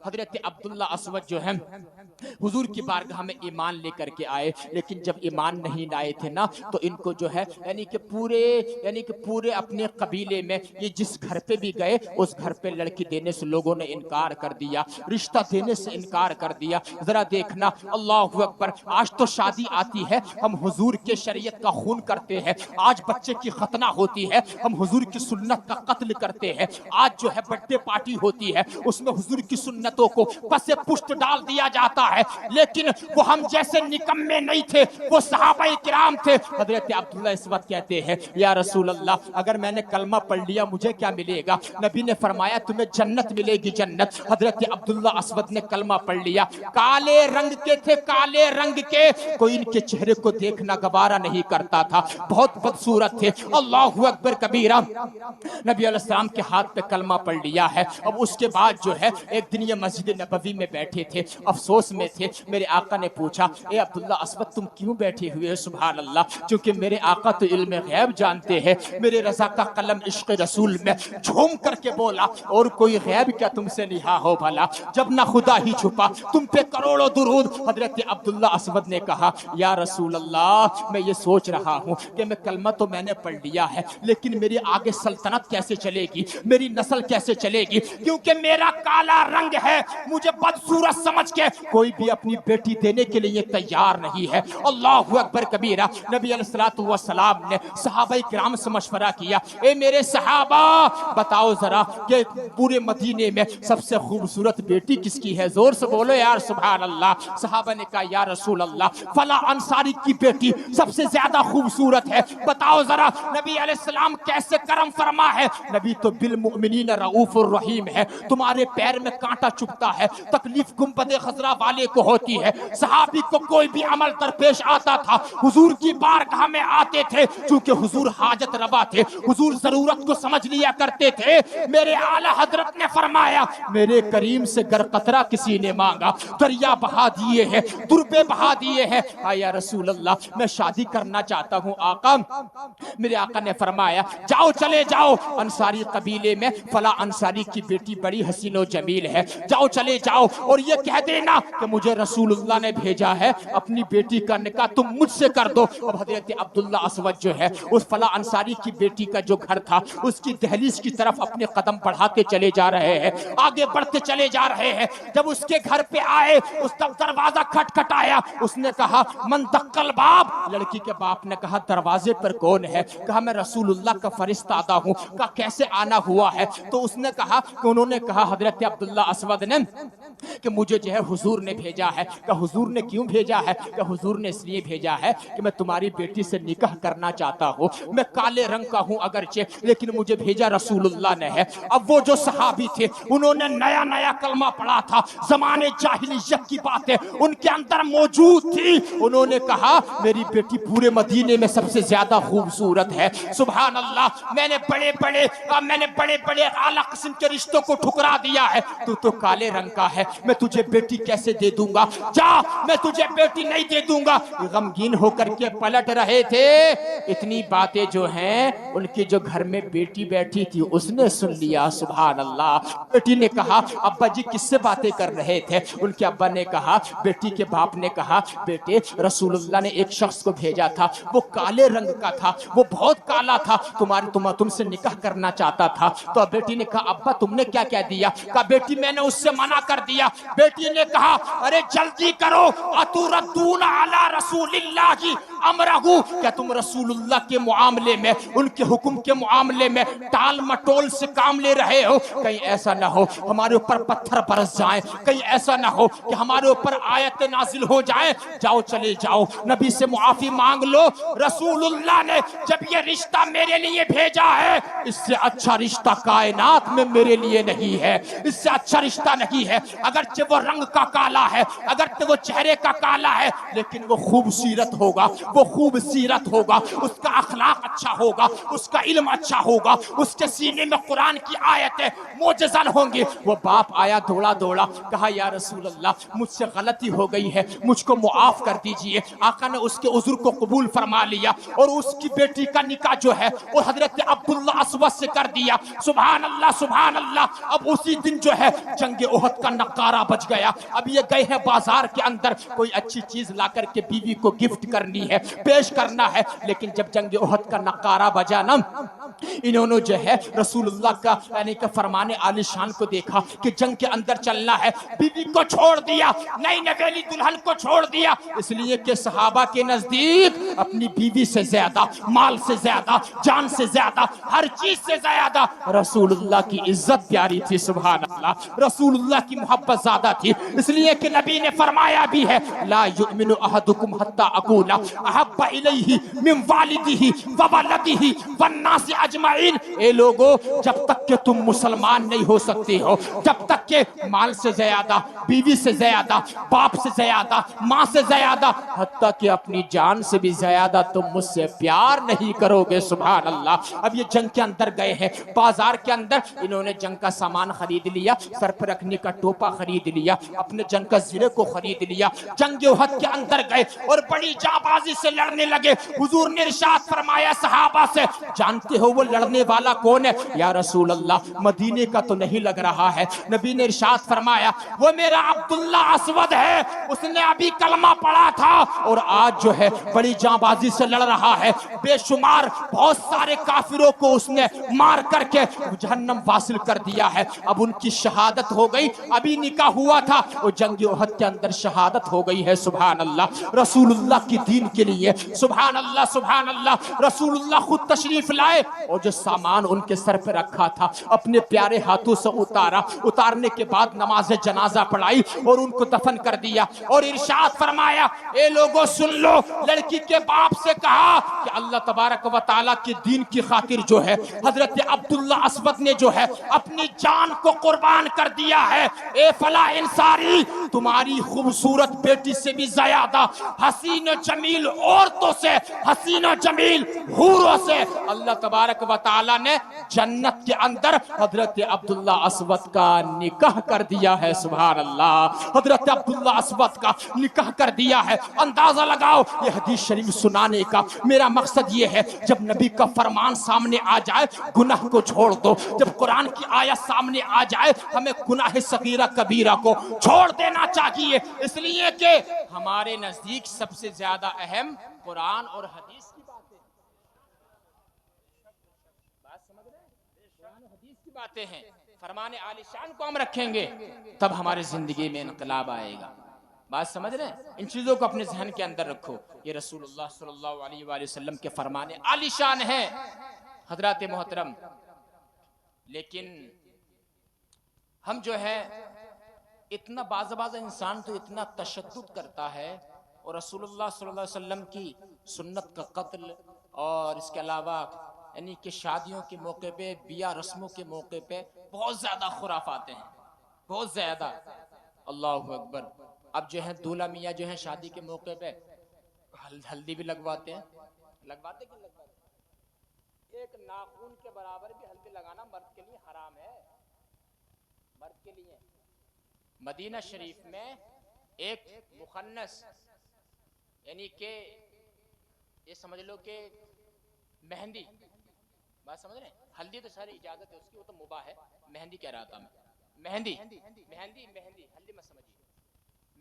حضرت عبداللہ اسود جو ہیں حضور کی بارگاہ میں ایمان لے کر کے آئے، لیکن جب ایمان نہیں لائے تھے نا تو ان کو جو ہے یعنی کہ پورے اپنے قبیلے میں یہ جس گھر پہ بھی گئے اس گھر پہ لڑکی دینے سے لوگوں نے انکار کر دیا، رشتہ دینے سے انکار کر دیا۔ ذرا دیکھنا، اللہ اکبر، آج تو شادی آتی ہے ہم حضور کے شریعت کا خون کرتے ہیں، آج بچے کی ختنہ ہوتی ہے ہم حضور کی سنت کا قتل کرتے ہیں، آج جو ہے برتھ ڈے پارٹی ہوتی ہے اس میں حضور کی سنتوں کو پس پشت ڈال دیا جاتا ہے، لیکن وہ ہم جیسے نکمے نہیں تھے، وہ صحابہ کرام تھے۔ حضرت عبداللہ اسود کہتے ہیں یا رسول اللہ اگر میں نے کلمہ پڑھ لیا مجھے کیا ملے گا؟ نبی نے فرمایا تمہیں جنت ملے گی، جنت۔ حضرت عبداللہ اسود نے کلمہ پڑھ لیا، کالے رنگ کے تھے، کالے رنگ کے، کوئی ان کے چہرے کو دیکھنا گوارا نہیں کرتا تھا، بہت بدصورت تھے۔ اللہ اکبر کبیرہ، نبی علیہ السلام کے ہاتھ پہ کلمہ پڑھ لیا ہے۔ اب اس کے بعد جو ہے ایک دن یہ مسجد نبوی میں بیٹھے تھے، افسوس میں تھے، میرے آقا نے پوچھا اے عبداللہ اسود تم کیوں بیٹھے ہوئے ہو؟ سبحان اللہ، چونکہ میرے آقا تو علم غیب جانتے ہیں۔ میرے رضا کا قلم عشق رسول میں جھوم کر کے بولا اور کوئی غیب کیا تم سے نہا ہو بھلا، جب نہ خدا ہی چھپا تم پہ کروڑوں درود۔ حضرت عبداللہ اسود نے کہا یا رسول اللہ میں یہ سوچ رہا ہوں کہ میں کلمہ تو میں نے پڑھ لیا ہے لیکن میری آگے سلطنت کیسے چلے گی، میری نسل کیسے چلے گی، کیونکہ میرا کالا رنگ ہے، مجھے بدصورت سمجھ کے کوئی بھی اپنی بیٹی دینے کے لیے تیار نہیں ہے۔ اللہ اکبر کبیرہ، نبی علیہ الصلوۃ والسلام نے صحابہ کرام سے مشورہ کیا، اے میرے صحابہ بتاؤ ذرا کہ پورے مدینے میں سب سے خوبصورت بیٹی کس کی ہے؟ زور سے بولو یار سبحان اللہ۔ صحابہ نے کہا یا رسول اللہ فلاں انصاری کی بیٹی سب سے زیادہ خوبصورت ہے، بتاؤ ذرا۔ نبی علیہ السلام کیسے کرم فرما ہے، نبی تو بالمؤمنین رؤوف الرحیم ہے، تمہارے پیر میں کانٹا چبھتا ہے، تکلیف گنبد خضرا والے کو ہوتی ہے۔ صحابی کو کوئی بھی عمل درپیش آتا تھا حضور کی بارگاہ میں آتے تھے، چونکہ حضور حاجت روا تھے، حضور ضرورت کو سمجھ لیا کرتے تھے۔ میرے اعلی حضرت نے فرمایا میرے کریم سے گر قطرہ کسی نے مانگا دریا بہا دیے ہیں، دربے بہا دیے ہیں۔ یا رسول اللہ میں شادی کرنا چاہتا ہوں آقا۔ میرے آقا نے فرمایا جاؤ چلے جاؤ انصاری قبیلے میں فلاں انصاری کی بیٹی بڑی حسین و جمیل ہے، جاؤ چلے جاؤ اور یہ کہہ دینا کہ مجھے رسول اللہ نے بھیجا ہے اپنی بیٹی کا نکاح تم مجھ سے کر دو۔ اب حضرت عبداللہ اسود جو ہے اس فلاں انصاری کی بیٹی کا جو گھر تھا اس کی دہلیز کی طرف اپنے قدم بڑھاتے چلے جا رہے ہیں، آگے بڑھتے چلے جا رہے ہیں۔ جب اس کے گھر پہ آئے اس دروازہ کھٹکھٹایا، اس نے کہا من دق الباب، لڑکی کے باپ نے کہا دروازے پر کون ہے؟ کہا میں رسول اللہ کا فرستادہ ہوں۔ کہا کیسے آنا ہوا ہے؟ تو اس نے کہا کہ انہوں نے کہا حضرت عبداللہ اسود نے کہ مجھے جو ہے حضور نے بھیجا ہے۔ کہ حضور نے کیوں بھیجا ہے؟ کہ حضور نے اس لیے بھیجا ہے کہ میں تمہاری بیٹی سے نکاح کرنا چاہتا ہوں، میں کالے رنگ کا ہوں اگرچہ لیکن مجھے بھیجا رسول اللہ نے ہے۔ اب وہ جو صحابی تھے انہوں نے نیا نیا کلمہ پڑھا تھا، زمانے جاہلیت کی باتیں ان کے اندر موجود تھی، انہوں نے کہا میری بیٹی پورے مدینے میں سب سے زیادہ خوبصورت ہے۔ سبحان اللہ، میں نے بڑے بڑے اعلیٰ قسم کے رشتوں کو ٹھکرا دیا ہے، تو کالے رنگ کا ہے، میں تجھے بیٹی کیسے دے دوں گا؟ جا، میں تجھے بیٹی نہیں دے دوں گا۔ غمگین ہو کر کے پلٹ رہے تھے، اتنی باتیں جو ہیں ان کے جو گھر میں بیٹی بیٹھی تھی اس نے سن لیا۔ سبحان اللہ، بیٹی نے کہا ابا جی کس سے باتیں کر رہے تھے؟ ان کے ابا نے کہا، بیٹی کے باپ نے کہا بیٹے رسول اللہ نے ایک شخص کو بھیجا تھا، وہ کالے رنگ کا تھا، وہ بہت کالا تھا، تم سے نکاح کرنا چاہتا تھا۔ تو بیٹی نے کہا ابا تم نے کیا کہہ دیا؟ کہا بیٹی میں نے اس سے منع کر دیا۔ بیٹی نے کہا ارے جلدی کرو، اتردون علی رسول اللہ امرہ، کیا تم رسول اللہ کے معاملے میں، ان کے حکم کے معاملے میں ٹال مٹول سے کام لے رہے ہو؟ کہیں ایسا نہ ہو ہمارے اوپر پتھر برس جائیں، کہیں ایسا نہ ہو کہ ہمارے اوپر آیت نازل ہو جائے۔ جاؤ چلے جاؤ، نبی سے معافی مانگ لو، رسول اللہ نے جب یہ رشتہ میرے لیے بھیجا ہے اس سے اچھا رشتہ کائنات میں میرے لیے نہیں ہے، اس سے اچھا رشتہ نہیں ہے۔ اگرچہ وہ رنگ کا کالا ہے، اگرچہ وہ چہرے کا کالا ہے، لیکن وہ خوبصورت ہوگا، وہ خوب سیرت ہوگا، اس کا اخلاق اچھا ہوگا، اس کا علم اچھا ہوگا، اس کے سینے میں قرآن کی آیتیں معجزن ہوں گی۔ وہ باپ آیا دوڑا دوڑا، کہا یا رسول اللہ مجھ سے غلطی ہو گئی ہے، مجھ کو معاف کر دیجئے۔ آقا نے اس کے عذر کو قبول فرما لیا اور اس کی بیٹی کا نکاح جو ہے وہ حضرت عبداللہ اسود سے کر دیا۔ سبحان اللہ سبحان اللہ۔ اب اسی دن جو ہے جنگ احد کا نقارہ بج گیا۔ اب یہ گئے ہیں بازار کے اندر، کوئی اچھی چیز لا کر کے بیوی کو گفٹ کرنی ہے، پیش کرنا ہے، لیکن جب جنگ احد کا نقارہ بجا نا، انہوں نے جو ہے رسول اللہ کا یعنی کہ فرمان عالی شان کو دیکھا کہ جنگ کے اندر چلنا ہے، بیوی کو چھوڑ دیا، نئی نویلی دلہن کو چھوڑ دیا، اس لیے کہ صحابہ کے نزدیک اپنی بیوی سے زیادہ، مال سے زیادہ، جان سے زیادہ، ہر چیز سے زیادہ رسول اللہ کی عزت پیاری تھی۔ سبحان اللہ، رسول اللہ کی محبت زیادہ تھی، اس لیے کہ نبی نے فرمایا بھی ہے لا یؤمن احدکم حتی اکون احب الیہ من والدہ وولدہ والناس اجمعین۔ اے لوگو، جب تک کہ تم مسلمان نہیں ہو سکتے ہو، جب تک کہ مال سے زیادہ، بیوی سے زیادہ، باپ سے زیادہ، ماں سے زیادہ، حتیٰ کہ اپنی جان سے بھی زیادہ تم مجھ سے پیار نہیں کرو گے۔ سبحان اللہ۔ اب یہ جنگ کے اندر گئے ہیں، بازار کے اندر انہوں نے جنگ کا سامان خرید لیا، سر پر رکھنے کا ٹوپا خرید لیا، اپنے جنگ کا زرے کو خرید لیا، جنگ احد کے اندر گئے اور بڑی جانبازی سے لڑنے لگے۔ حضور نے ارشاد فرمایا صحابہ سے، جانتے ہو وہ لڑنے والا کون ہے؟ یا رسول اللہ مدینے کا تو نہیں لگ رہا ہے۔ نبی نے ارشاد فرمایا وہ میرا عبداللہ اسود ہے، اس نے ابھی کلمہ پڑھا تھا اور آج جو ہے بڑی جانبازی سے لڑ رہا ہے، بے شمار بہت سارے کافروں کو اس نے مار کر کے جہنم واصل کر دیا ہے۔ اب ان کی شہادت ہو گئی، ابھی نکاح ہوا تھا، وہ جنگ احد کے اندر شہادت ہو گئی ہے۔ سبحان اللہ، رسول اللہ کی دین کے لیے، سبحان اللہ سبحان اللہ۔ رسول اللہ خود تشریف لائے اور جو سامان ان کے سر پہ رکھا تھا اپنے پیارے ہاتھوں سے اتارا، اتارنے کے بعد نماز جنازہ پڑھائی اور ان کو دفن کر دیا اور ارشاد فرمایا اے لوگوں سن لو، لڑکی کے باپ سے کہا کہ اللہ تبارک و تعالیٰ کی دین کی خاطر جو ہے حضرت عبداللہ اسود نے جو ہے اپنی جان کو قربان کر دیا ہے۔ اے فلاح انصاری، تمہاری خوبصورت بیٹی سے بھی زیادہ حسین و جمیل عورتوں سے، حسین و جمیل حوروں سے اللہ تبارک و تعالیٰ نے جنت کے اندر حضرت عبداللہ اسود کا نکاح کر دیا ہے۔ سبحان اللہ، حضرت عبداللہ اسود کا نکاح کر دیا ہے۔ اندازہ لگاؤ، یہ حدیث شریف سنانے کا میرا مقصد یہ ہے جب نبی کا فرمان سامنے آ جائے گناہ کو چھوڑ دو، جب قرآن کی آیت سامنے آ جائے ہمیں گناہ صغیرہ کبیرہ کو چھوڑ دینا چاہیے، اس لیے کہ ہمارے نزدیک سب سے زیادہ اہم قرآن اور حدیث کی باتیں، بات سمجھ رہے ہیں؟ قرآن و حدیث کی باتیں ہیں، فرمان عالی شان کو ہم رکھیں گے تب ہماری زندگی میں انقلاب آئے گا۔ بات سمجھ رہے ہیں؟ ان چیزوں کو اپنے ذہن کے اندر رکھو، یہ رسول اللہ صلی اللہ علیہ وآلہ وسلم کے فرمان عالی شان ہیں حضرات محترم۔ لیکن ہم جو ہے اتنا بعض انسان تو اتنا تشدد کرتا ہے اور رسول اللہ صلی اللہ علیہ وسلم کی سنت کا قتل اور اس کے علاوہ یعنی کہ شادیوں کے موقع پہ، بیاہ رسموں کے موقع پہ بہت زیادہ خرافات ہیں، بہت زیادہ۔ اللہ اکبر۔ اب جو ہے دولہا میاں جو ہے شادی کے موقع پہ ہلدی بھی لگواتے ہیں، لگواتے کہ لگواتے؟ ایک ناخن کے برابر بھی ہلدی لگانا مرد کے لیے حرام ہے، مرد کے لیے۔ مدینہ شریف میں ایک مخنث یعنی کہ یہ سمجھ لو کہ مہندی، بات سمجھ رہے ہیں؟ ہلدی تو ساری اجازت ہے اس کی، وہ تو مباح ہے، مہندی کہہ رہا تھا میں، مہندی مہندی مہندی ہلدی مت سمجھیے،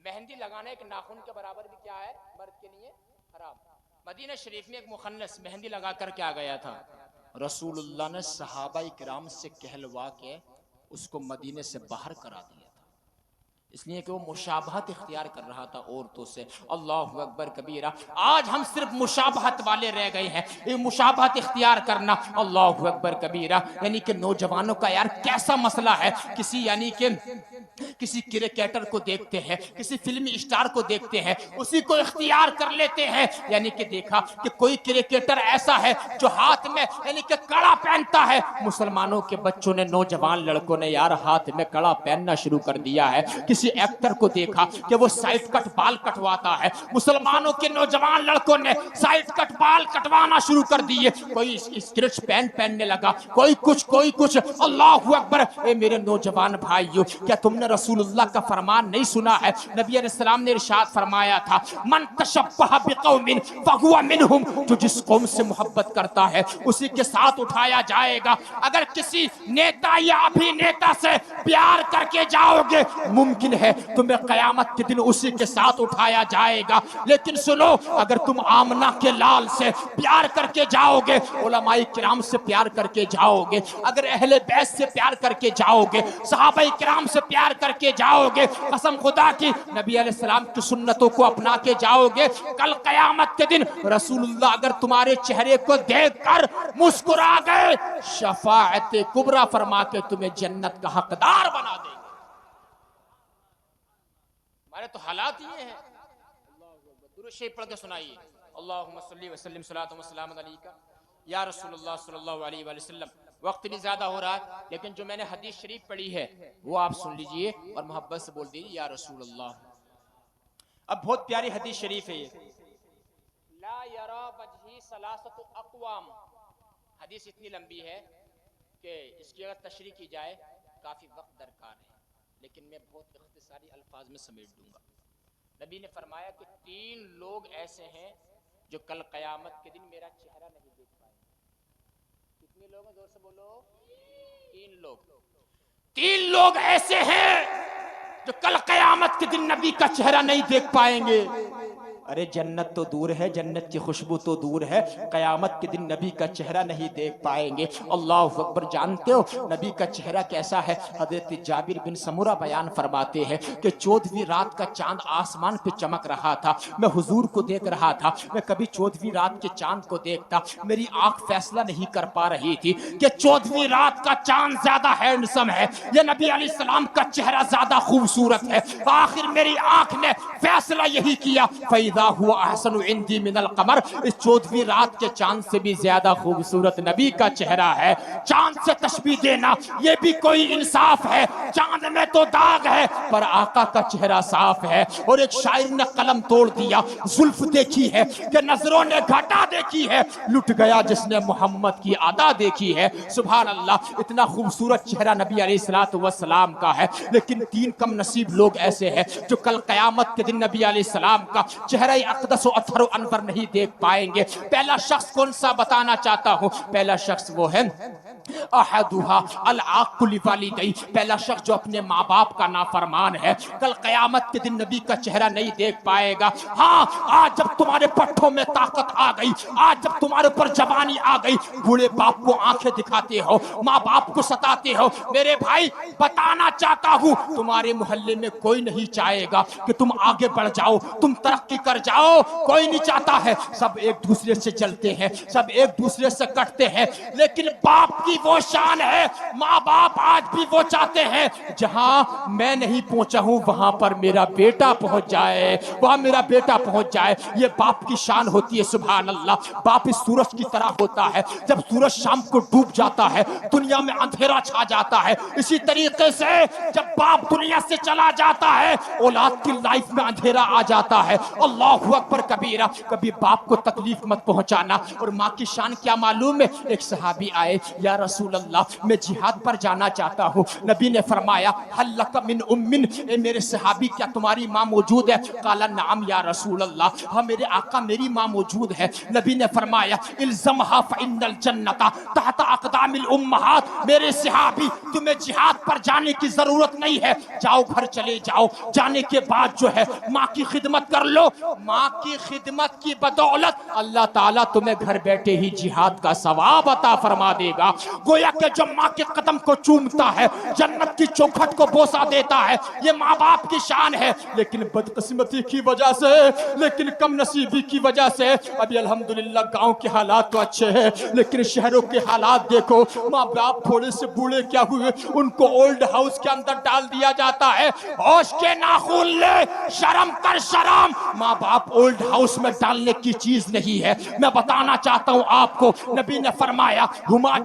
مہندی لگانا ایک ناخن کے برابر بھی کیا ہے؟ مرد کے لیے حرام۔ مدینہ شریف میں ایک مخنث مہندی لگا کر کے آ گیا تھا، رسول اللہ نے صحابہ کرام سے کہلوا کے اس کو مدینے سے باہر کرا دیا تھا، اس لیے کہ وہ مشابہت اختیار کر رہا تھا عورتوں سے۔ اللہ اکبر کبیرہ۔ آج ہم صرف مشابہت والے رہ گئے ہیں، یہ مشابہت اختیار کرنا، اللہ اکبر کبیرہ۔ یعنی کہ نوجوانوں کا یار کیسا مسئلہ ہے، کسی یعنی کہ کسی کرکٹر کو دیکھتے ہیں، کسی فلمی اسٹار کو دیکھتے ہیں، اسی کو اختیار کر لیتے ہیں۔ یعنی کہ دیکھا کہ کوئی کرکٹر ایسا ہے جو ہاتھ میں یعنی کہ کڑا پہنتا ہے، مسلمانوں کے بچوں نے، نوجوان لڑکوں نے یار ہاتھ میں کڑا پہننا شروع کر دیا ہے۔ کسی کسی ایکٹر کو دیکھا کہ وہ سائڈ کٹ بال کٹواتا ہے، مسلمانوں کے نوجوان لڑکوں نے سائڈ کٹ بال کٹوانا شروع کر دیے، کوئی اسکرٹ پینٹ پہننے لگا، کوئی کچھ اللہ اکبر۔ اے میرے نوجوان بھائیو، کیا تم نے رسول اللہ کا فرمان نہیں سنا ہے؟ نبی علیہ السلام نے ارشاد فرمایا تھا، من تشبہ بقوم فہو منہم، جو جس قوم سے محبت کرتا ہے اسی کے ساتھ اٹھایا جائے گا۔ اگر کسی نیتا یا ابھینیتا سے پیار کر کے جاؤ گے، ممکن ہے تمہیں قیامت کے دن اسی کے ساتھ اٹھایا جائے گا، لیکن سنو، اگر تم آمنہ کے لال سے پیار کر کے جاؤ گے، علماء کرام سے پیار کر کے جاؤ گے، اگر اہل بیت سے پیار کر کے جاؤ گے، صحابہ کرام سے پیار کر کے جاؤ گے، قسم خدا کی نبی علیہ السلام کی سنتوں کو اپنا کے جاؤ گے، کل قیامت کے دن رسول اللہ اگر تمہارے چہرے کو دیکھ کر مسکرا گئے، شفاعت کبریٰ فرما کے تمہیں جنت کا حقدار بنا دے گا۔ ہمارے تو حالات یہ ہیں۔ درود شریف پڑھ کے سنائیے، اللہم صلی وسلم صلاۃ و سلام علیکہ یا رسول اللہ صلی اللہ علیہ وآلہ وسلم۔ وقت بھی زیادہ ہو رہا ہے، لیکن جو میں نے حدیث شریف پڑھی ہے وہ آپ سن لیجئے اور محبت سے بول دیجئے یا رسول اللہ۔ اب بہت پیاری حدیث شریف ہے یہ، لا یرا وجہی ثلاثۃ اقوام۔ حدیث اتنی لمبی ہے کہ اس کی اگر تشریح کی جائے کافی وقت درکار ہے، لیکن میں بہت اختصاری الفاظ میں سمیٹ دوں گا۔ نبی نے فرمایا کہ 3 لوگ ایسے ہیں جو کل قیامت کے دن میرا چہرہ نہیں دیکھ پائے۔ کتنے لوگ ہیں؟ زور سے بولو۔ 3 لوگ ایسے ہیں جو کل قیامت کے دن نبی کا چہرہ نہیں دیکھ پائیں گے۔ ارے جنت تو دور ہے، جنت کی خوشبو تو دور ہے، قیامت کے دن نبی کا چہرہ نہیں دیکھ پائیں گے۔ اللہ اکبر۔ جانتے ہو نبی کا چہرہ کیسا ہے؟ حضرت جابر بن سمرہ بیان فرماتے ہیں کہ 14ویں رات کا چاند آسمان پہ چمک رہا تھا، میں حضور کو دیکھ رہا تھا، میں کبھی 14ویں رات کے چاند کو دیکھتا، میری آنکھ فیصلہ نہیں کر پا رہی تھی کہ 14ویں رات کا چاند زیادہ ہینڈسم ہے یا نبی علیہ السلام کا چہرہ زیادہ خوبصورت ہے۔ آخر میری آنکھ نے فیصلہ یہی کیا، فَإِذَا هُوَ أَحْسَنُ عِنْدِي مِنَ الْقَمَرِ، اس 14ویں رات کے چاند سے بھی زیادہ خوبصورت نبی کا چہرہ ہے۔ چاند سے تشبیہ دینا یہ بھی کوئی انصاف ہے؟ چاند میں تو داغ ہے پر آقا کا چہرہ صاف ہے۔ اور ایک شاعر نے قلم توڑ دیا، زلف دیکھی ہے کہ نظروں نے گھٹا دیکھی ہے، لٹ گیا جس نے محمد کی ادا دیکھی ہے۔ سبحان اللہ، اتنا خوبصورت چہرہ نبی علیہ السلام کا ہے، لیکن 3 کم نصیب لوگ ایسے ہیں جو کل قیامت کے دن نبی علیہ السلام کا چہرہ اقدس و اطہر و انور نہیں دیکھ پائیں گے۔ پہلا شخص کون سا بتانا چاہتا ہوں؟ پہلا شخص وہ ہے احدھا العاق لوالدیہ، پہلا شخص جو اپنے ماں باپ کا نافرمان ہے، کل قیامت کے دن نبی کا چہرہ نہیں دیکھ پائے گا۔ ہاں، آج جب تمہارے پٹھوں میں طاقت آ گئی، آج جب تمہارے اوپر جوانی آ گئی، بوڑھے باپ کو آنکھیں دکھاتے ہو، ماں باپ کو ستاتے ہو، میرے بھائی بتانا چاہتا ہوں تمہارے محلے میں کوئی نہیں چاہے گا کہ تم آگے بڑھ جاؤ، تم ترقی کر جاؤ، کوئی نہیں چاہتا ہے۔ سب ایک دوسرے سے چلتے ہیں، سب ایک دوسرے سے کٹتے ہیں، لیکن باپ کی وہ شان ہے، ماں باپ آج بھی وہ چاہتے ہیں جہاں میں نہیں پہنچا ہوں وہاں پر میرا بیٹا پہنچ جائے، وہاں میرا بیٹا پہنچ جائے۔ یہ باپ کی شان ہوتی ہے۔ سبحان اللہ۔ باپ اس سورج کی طرح ہوتا ہے، جب سورج شام کو ڈوب جاتا ہے دنیا میں اندھیرا چھا جاتا ہے، اسی طریقے سے جب باپ دنیا سے چلا جاتا ہے اولاد کی لائف میں اندھیرا آ جاتا ہے۔ اللہ اکبر کبیرہ۔ کبھی باپ کو تکلیف مت پہنچانا۔ اور ماں کی شان کیا معلوم ہے؟ ایک صحابی آئے، یا رسول اللہ میں جہاد پر جانا چاہتا ہوں۔ نبی نے فرمایا حل لک من امن، اے میرے صحابی کیا تمہاری ماں موجود ہے؟ قال نعم یا رسول اللہ، ہاں میرے آقا میری ماں موجود ہے۔ نبی نے فرمایا الزمھا فان الجنۃ تحت اقدام الامہات، میرے صحابی تمہیں جہاد پر جانے کی ضرورت نہیں ہے، جاؤ گھر چلے جاؤ، جانے کے بعد جو ہے ماں کی خدمت کر لو، ماں کی خدمت کی بدولت اللہ تعالیٰ تمہیں گھر بیٹھے ہی جہاد کا ثواب عطا فرما دے گا۔ گویا کہ جو ماں کے قدم کو چومتا ہے جنت کی چوکھٹ کو بوسہ دیتا ہے، یہ ماں باپ کی شان ہے۔ لیکن بدقسمتی کی وجہ سے، لیکن کم نصیبی کی وجہ سے ابھی الحمدللہ گاؤں کے حالات تو اچھے ہیں، لیکن شہروں کے حالات دیکھو، ماں باپ تھوڑے سے بوڑھے کیا ہوئے ان کو اولڈ ہاؤس کے اندر ڈال دیا جاتا ہے۔ ہوش کے ناخن لے، شرم کر شرم، ماں باپ اولڈ ہاؤس میں ڈالنے کی چیز نہیں ہے۔ میں بتانا چاہتا ہوں آپ کو، نبی نے فرمایا ہما